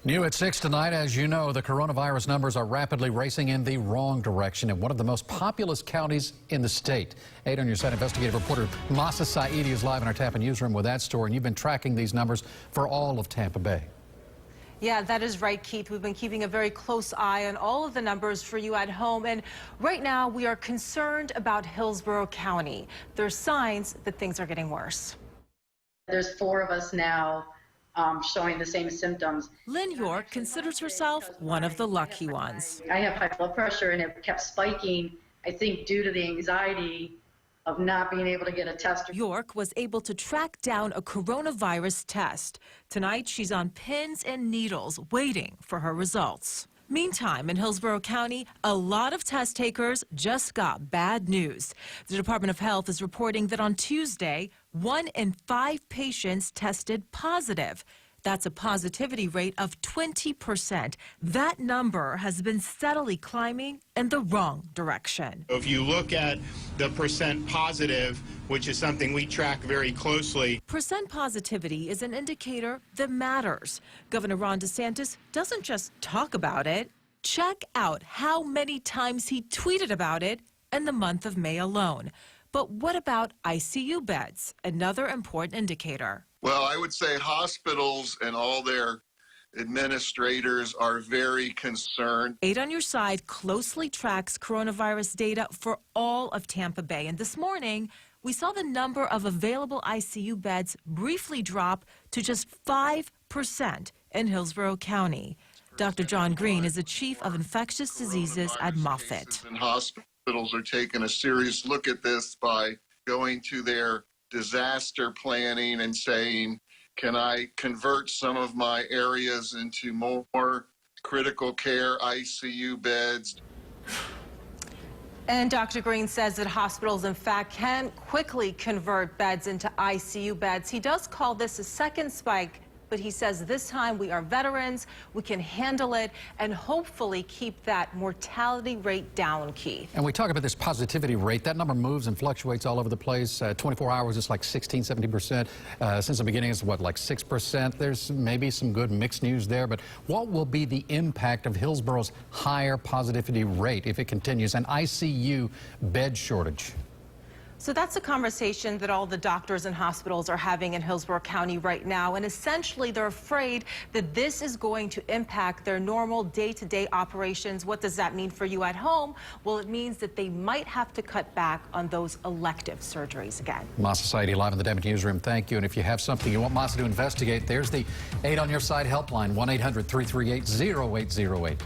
New at 6 tonight, as you know, the coronavirus numbers are rapidly racing in the wrong direction in one of the most populous counties in the state. 8 on your side, investigative reporter Mahsa Saeidi is live in our Tampa newsroom with that story, and you've been tracking these numbers for all of Tampa Bay. Yeah, that is right, Keith. We've been keeping a very close eye on all of the numbers for you at home. And right now, we are concerned about Hillsborough County. There's signs that things are getting worse. There's 4 of us now showing the same symptoms. Lynn York considers herself one of the lucky ones. I have high blood pressure, and it kept spiking, I think, due to the anxiety of not being able to get a test. York was able to track down a coronavirus test. Tonight, she's on pins and needles waiting for her results. Meantime, in Hillsborough County, a lot of test takers just got bad news. The Department of Health is reporting that on Tuesday, 1 in 5 patients tested positive. That's a positivity rate of 20%. That number has been steadily climbing in the wrong direction. If you look at the percent positive, which is something we track very closely. Percent positivity is an indicator that matters. Governor Ron DeSantis doesn't just talk about it. Check out how many times he tweeted about it in the month of May alone. But what about ICU beds? Another important indicator. Well, I would say hospitals and all their administrators are very concerned. 8 on your side closely tracks coronavirus data for all of Tampa Bay. And this morning, we saw the number of available ICU beds briefly drop to just 5% in Hillsborough County. Dr. John Green is the chief of infectious diseases at Moffitt. And hospitals are taking a serious look at this by going to their disaster planning and saying, can I convert some of my areas into more critical care ICU beds? And Dr. Green says that hospitals, in fact, can quickly convert beds into ICU beds. He does call this a second spike, but he says this time we are veterans, we can handle it, and hopefully keep that mortality rate down, Keith. And we talk about this positivity rate. That number moves and fluctuates all over the place. 24 hours, it's like 16, 70%. Since the beginning, it's what, like 6%? There's maybe some good mixed news there, but what will be the impact of Hillsborough's higher positivity rate if it continues? An ICU bed shortage. So that's a conversation that all the doctors and hospitals are having in Hillsborough County right now. And essentially, they're afraid that this is going to impact their normal day-to-day operations. What does that mean for you at home? Well, it means that they might have to cut back on those elective surgeries again. Mahsa Saeidi live in the Tampa newsroom. Thank you. And if you have something you want Mahsa to investigate, there's the 8 on your side helpline, 1-800-338-0808.